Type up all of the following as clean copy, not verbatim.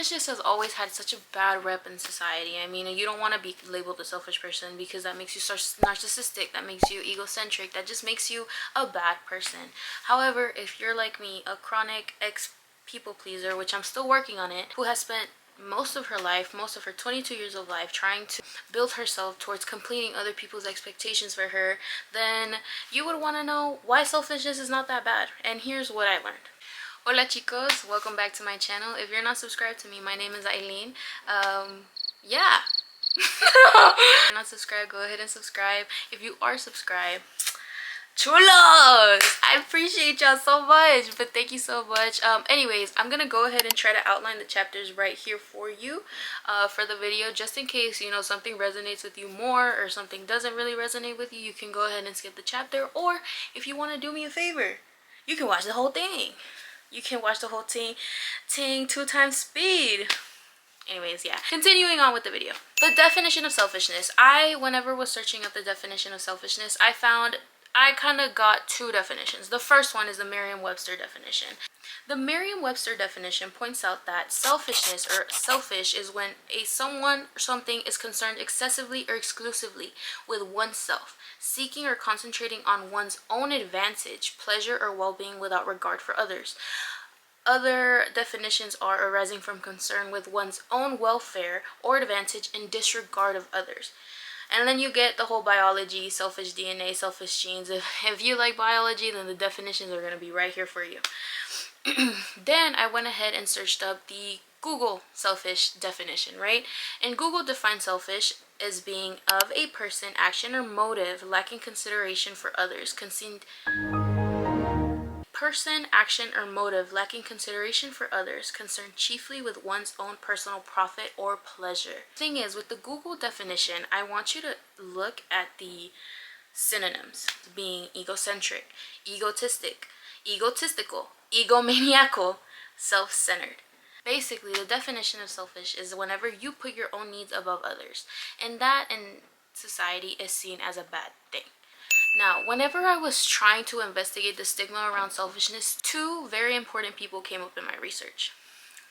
Selfishness has always had such a bad rep in society. I mean, you don't want to be labeled a selfish person because that makes you narcissistic, that makes you egocentric, that just makes you a bad person. However, if you're like me, a chronic people pleaser, which I'm still working on it, who has spent most of her life, most of her 22 years of life, trying to build herself towards completing other people's expectations for her, then you would want to know why selfishness is not that bad. And here's what I learned. Hola Chicos, welcome back to my channel. If you're not subscribed to me, my name is Eileen. Yeah. If you're not subscribed, go ahead and subscribe. If you are subscribed, chulos! I appreciate y'all so much, but thank you so much. Anyways, I'm gonna go ahead and try to outline the chapters right here for you for the video, just in case, you know, something resonates with you more or something doesn't really resonate with you. You can go ahead and skip the chapter, or if you want to do me a favor, you can watch the whole thing. You can watch the whole thing 2x speed. Anyways, yeah, continuing on with the video. The definition of selfishness. Whenever was searching up the definition of selfishness, I kind of got two definitions. The first one is the Merriam-Webster definition. The Merriam-Webster definition points out that selfishness or selfish is when someone or something is concerned excessively or exclusively with oneself, seeking or concentrating on one's own advantage, pleasure, or well-being without regard for others. Other definitions are arising from concern with one's own welfare or advantage in disregard of others. And then you get the whole biology, selfish DNA, selfish genes. If you like biology, then the definitions are going to be right here for you. Then I went ahead and searched up the Google selfish definition, right? And Google defines selfish as being of a person, action, or motive lacking consideration for others, concerned chiefly with one's own personal profit or pleasure. Thing is, with the Google definition, I want you to look at the synonyms, being egocentric, egotistic, egotistical, egomaniacal, self-centered. Basically, the definition of selfish is whenever you put your own needs above others, and that in society is seen as a bad thing. Now, whenever I was trying to investigate the stigma around selfishness, two very important people came up in my research.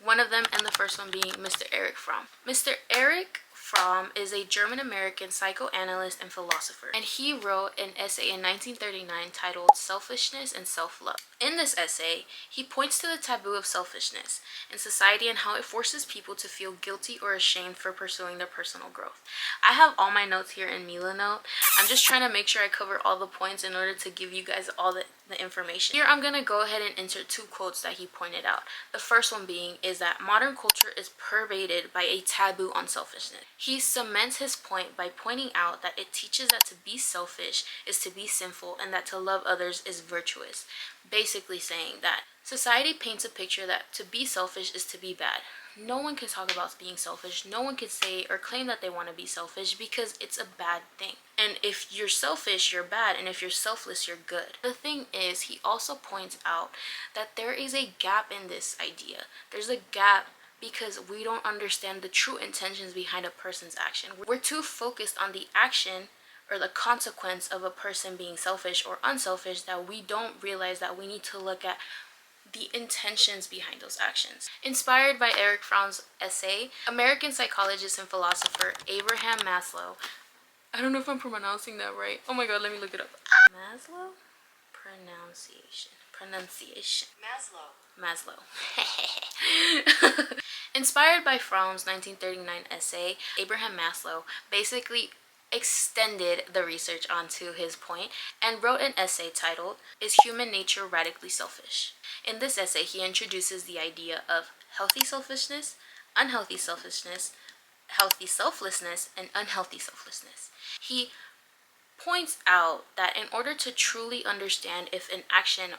One of them, and the first one being Mr. Erich Fromm. Mr. Erich Fromm is a German-American psychoanalyst and philosopher, and he wrote an essay in 1939 titled Selfishness and Self-Love. In this essay, he points to the taboo of selfishness in society and how it forces people to feel guilty or ashamed for pursuing their personal growth. I have all my notes here in Mila Note. I'm just trying to make sure I cover all the points in order to give you guys all the information. Here I'm going to go ahead and insert two quotes that he pointed out. The first one being is that modern culture is pervaded by a taboo on selfishness. He cements his point by pointing out that it teaches that to be selfish is to be sinful and that to love others is virtuous. Basically saying that society paints a picture that to be selfish is to be bad. No one can talk about being selfish. No one can say or claim that they want to be selfish because it's a bad thing. And if you're selfish, you're bad. And if you're selfless, you're good. The thing is, he also points out that there is a gap in this idea. There's a gap because we don't understand the true intentions behind a person's action. We're too focused on the action or the consequence of a person being selfish or unselfish that we don't realize that we need to look at the intentions behind those actions. Inspired by Erich Fromm's essay, American psychologist and philosopher Abraham Maslow, I don't know if I'm pronouncing that right. Oh my god, let me look it up. Maslow? Pronunciation. Maslow. Inspired by Fromm's 1939 essay, Abraham Maslow basically extended the research onto his point and wrote an essay titled, Is Human Nature Radically Selfish? In this essay, he introduces the idea of healthy selfishness, unhealthy selfishness, healthy selflessness, and unhealthy selflessness. He points out that in order to truly understand if an action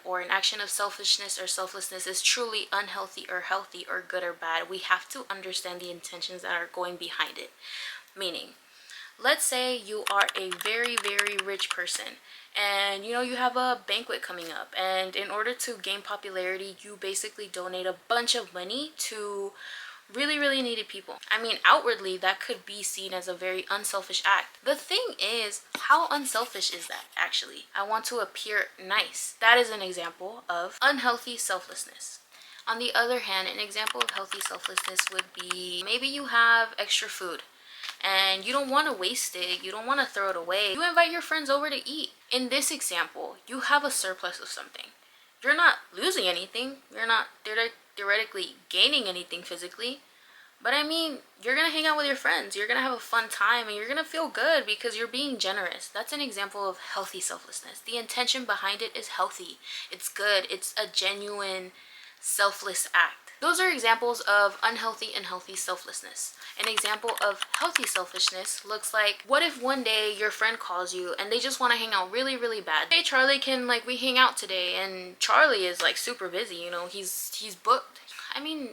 of selfishness or selflessness is truly unhealthy or healthy or good or bad, we have to understand the intentions that are going behind it. Meaning, let's say you are a very, very rich person and you know you have a banquet coming up, and in order to gain popularity, you basically donate a bunch of money to really, really needed people. I mean, outwardly, that could be seen as a very unselfish act. The thing is, how unselfish is that, actually? I want to appear nice. That is an example of unhealthy selflessness. On the other hand, an example of healthy selflessness would be maybe you have extra food and you don't want to waste it, you don't want to throw it away. You invite your friends over to eat. In this example, you have a surplus of something. You're not losing anything, you're not theoretically gaining anything physically, but I mean, you're gonna hang out with your friends, you're gonna have a fun time, and you're gonna feel good because you're being generous. That's an example of healthy selflessness. The intention behind it is healthy, it's good, it's a genuine selfless act. Those are examples of unhealthy and healthy selflessness. An example of healthy selfishness looks like, what if one day your friend calls you and they just want to hang out really, really bad? Hey Charlie, can we hang out today? And Charlie is super busy, he's booked. I mean,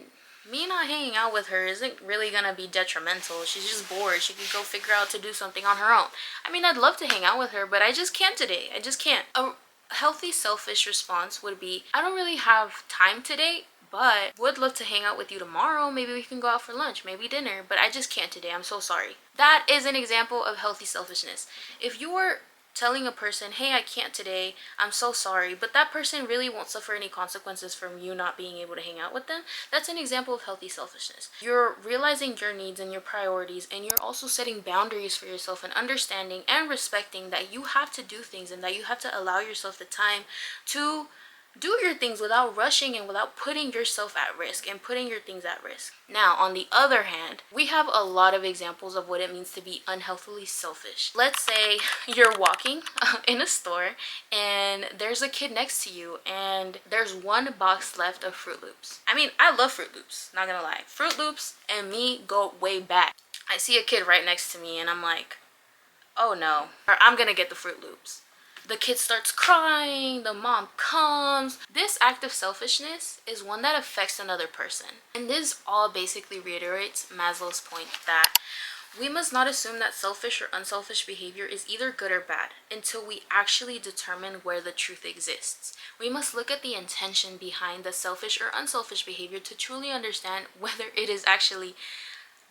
me not hanging out with her isn't really gonna be detrimental. She's just bored. She could go figure out to do something on her own. I mean, I'd love to hang out with her, but I just can't today. I just can't. A healthy selfish response would be, I don't really have time today, but would love to hang out with you tomorrow. Maybe we can go out for lunch, maybe dinner, but I just can't today. I'm so sorry. That is an example of healthy selfishness. If you are telling a person, hey, I can't today, I'm so sorry, but that person really won't suffer any consequences from you not being able to hang out with them, that's an example of healthy selfishness. You're realizing your needs and your priorities, and you're also setting boundaries for yourself and understanding and respecting that you have to do things and that you have to allow yourself the time to do your things without rushing and without putting yourself at risk and putting your things at risk. Now, on the other hand, we have a lot of examples of what it means to be unhealthily selfish. Let's say you're walking in a store and there's a kid next to you and there's one box left of Fruit Loops. I mean, I love Fruit Loops, not gonna lie. Fruit Loops and me go way back. I see a kid right next to me and I'm like, oh no, or I'm gonna get the Fruit Loops. The kid starts crying, the mom comes. This act of selfishness is one that affects another person. And this all basically reiterates Maslow's point that we must not assume that selfish or unselfish behavior is either good or bad until we actually determine where the truth exists. We must look at the intention behind the selfish or unselfish behavior to truly understand whether it is actually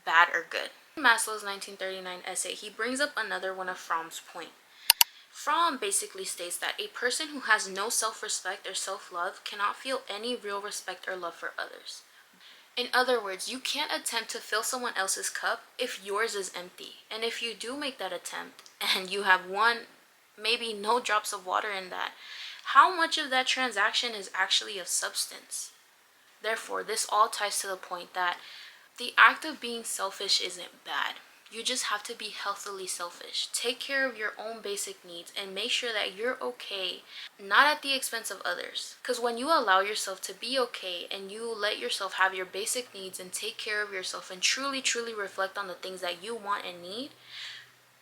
bad or good. In Maslow's 1939 essay, he brings up another one of Fromm's point. Fromm basically states that a person who has no self-respect or self-love cannot feel any real respect or love for others. In other words, you can't attempt to fill someone else's cup if yours is empty. And if you do make that attempt and you have one, maybe no drops of water in that, how much of that transaction is actually of substance? Therefore, this all ties to the point that the act of being selfish isn't bad. You just have to be healthily selfish. Take care of your own basic needs and make sure that you're okay, not at the expense of others. Because when you allow yourself to be okay and you let yourself have your basic needs and take care of yourself and truly, truly reflect on the things that you want and need,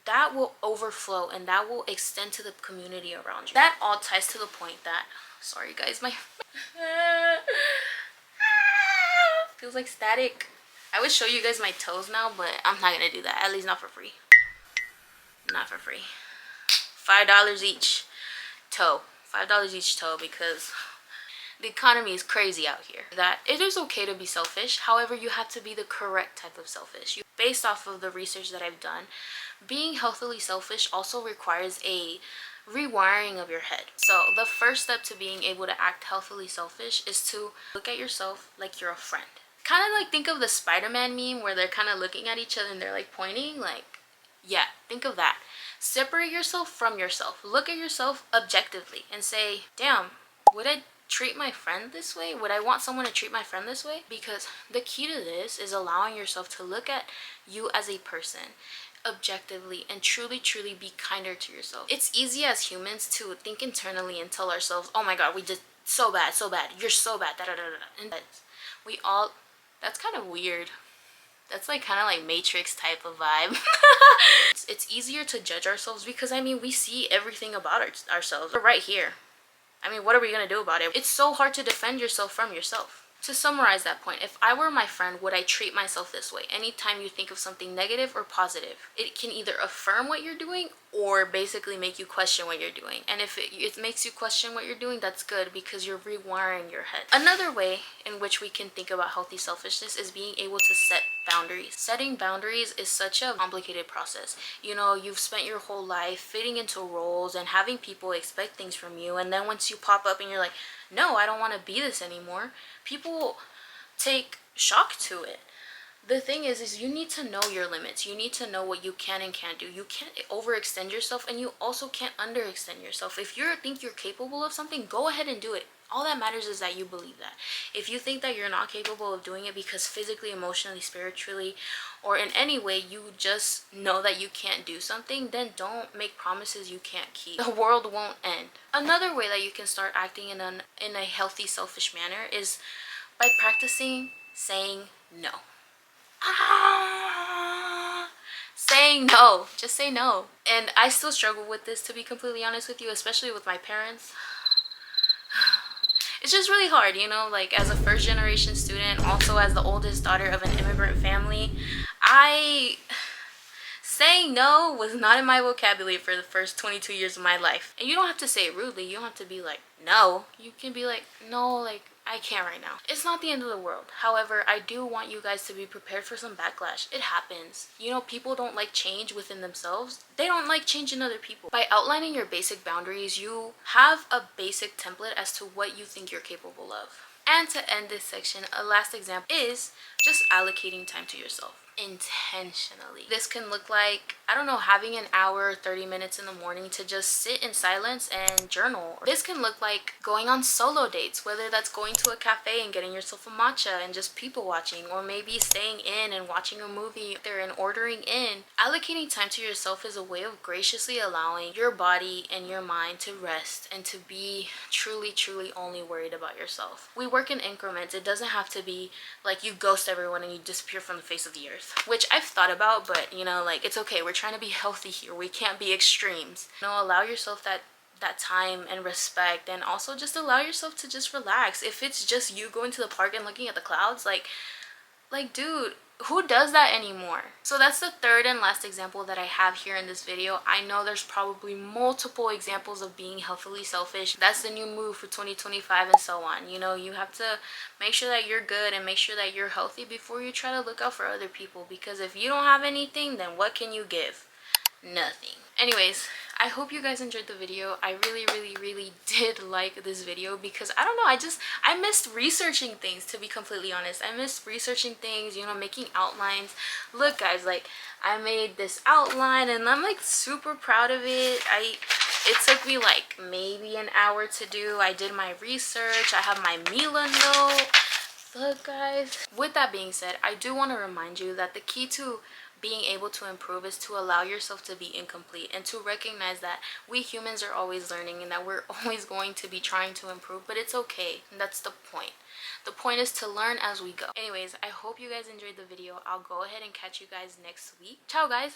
that will overflow and that will extend to the community around you. That all ties to the point that, sorry guys, my feels like static. I would show you guys my toes now, but I'm not gonna do that, at least not for free. Not for free. $5 each toe. $5 each toe, because the economy is crazy out here. That it is okay to be selfish, however, you have to be the correct type of selfish. Based off of the research that I've done, being healthily selfish also requires a rewiring of your head. So the first step to being able to act healthily selfish is to look at yourself like you're a friend. Kind of like, think of the Spider-Man meme where they're kind of looking at each other and they're like pointing, like, yeah, think of that. Separate yourself from yourself. Look at yourself objectively and say, damn, would I treat my friend this way? Would I want someone to treat my friend this way? Because the key to this is allowing yourself to look at you as a person objectively and truly, truly be kinder to yourself. It's easy as humans to think internally and tell ourselves, oh my god, we did so bad, you're so bad, da da da da. And we all, that's kind of weird. That's like kind of like Matrix type of vibe. It's easier to judge ourselves because, I mean, we see everything about ourselves. We're right here. I mean, what are we gonna do about it? It's so hard to defend yourself from yourself. To summarize that point, if I were my friend, would I treat myself this way? Anytime you think of something negative or positive, it can either affirm what you're doing or basically make you question what you're doing. And if it makes you question what you're doing, that's good, because you're rewiring your head. Another way in which we can think about healthy selfishness is being able to set boundaries. Setting boundaries is such a complicated process. You know, you've spent your whole life fitting into roles and having people expect things from you, and then once you pop up and you're like, no, I don't want to be this anymore, people take shock to it. The thing is you need to know your limits. You need to know what you can and can't do. You can't overextend yourself, and you also can't underextend yourself. If you think you're capable of something, go ahead and do it. All that matters is that you believe that. If you think that you're not capable of doing it because physically, emotionally, spiritually, or in any way you just know that you can't do something, then don't make promises you can't keep. The world won't end. Another way that you can start acting in a healthy, selfish manner is by practicing saying no. Saying no. Just say no. And I still struggle with this, to be completely honest with you, especially with my parents. It's just really hard, you know, like as a first generation student, also as the oldest daughter of an immigrant family, saying no was not in my vocabulary for the first 22 years of my life. And you don't have to say it rudely. You don't have to be like, no. You can be like, no, like, I can't right now. It's not the end of the world. However, I do want you guys to be prepared for some backlash. It happens. You know, people don't like change within themselves. They don't like change in other people. By outlining your basic boundaries, you have a basic template as to what you think you're capable of. And to end this section, a last example is just allocating time to yourself intentionally. This can look like, I don't know, having an hour, 30 minutes in the morning to just sit in silence and journal. This can look like going on solo dates, whether that's going to a cafe and getting yourself a matcha and just people watching, or maybe staying in and watching a movie there and ordering in. Allocating time to yourself is a way of graciously allowing your body and your mind to rest and to be truly, truly only worried about yourself. We work in increments. It doesn't have to be like you ghost everyone and you disappear from the face of the earth, which I've thought about, but you know, like, it's okay. We're trying to be healthy here. We can't be extremes. You know, allow yourself that time and respect, and also just allow yourself to just relax. If it's just you going to the park and looking at the clouds, like dude, who does that anymore? So that's the third and last example that I have here in this video. I know there's probably multiple examples of being healthily selfish. That's the new move for 2025 and so on. You know, you have to make sure that you're good and make sure that you're healthy before you try to look out for other people, because if you don't have anything, then what can you give? Nothing. Anyways, I hope you guys enjoyed the video. I really did like this video, because I don't know, I missed researching things, to be completely honest. I missed researching things, you know, making outlines. Look guys, like, I made this outline and I'm like super proud of it. It took me like maybe an hour to do. I did my research. I have my Mila note. Look guys, with that being said, I do want to remind you that the key to being able to improve is to allow yourself to be incomplete, and to recognize that we humans are always learning and that we're always going to be trying to improve, but it's okay. And that's the point. The point is to learn as we go. Anyways, I hope you guys enjoyed the video. I'll go ahead and catch you guys next week. Ciao guys.